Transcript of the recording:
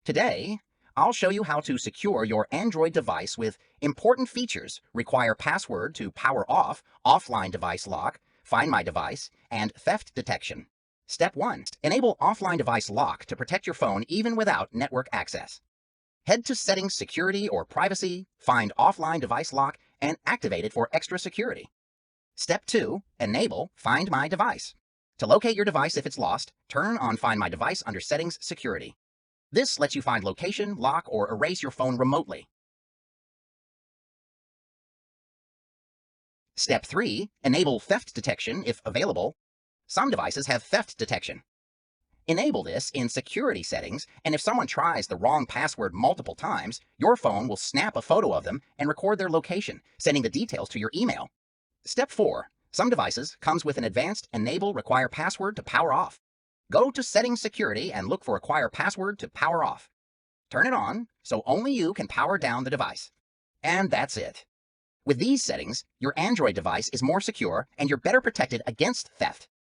Today, I'll show you how to secure your Android device with important features: require password to power off, offline device lock, find my device, and theft detection. Step 1. Enable offline device lock to protect your phone even without network access. Head to Settings, Security, or Privacy, find Offline Device Lock, and activate it for extra security. Step 2. Enable Find My Device. To locate your device if it's lost, turn on Find My Device under Settings, Security. This lets you find location, lock, or erase your phone remotely. Step 3. Enable Theft Detection if available. Some devices have theft detection. Enable this in Security Settings, and if someone tries the wrong password multiple times, your phone will snap a photo of them and record their location, sending the details to your email. Step 4. Some devices comes with an advanced Enable Require Password to power off. Go to Settings, Security and look for Require Password to power off. Turn it on so only you can power down the device. And that's it. With these settings, your Android device is more secure and you're better protected against theft.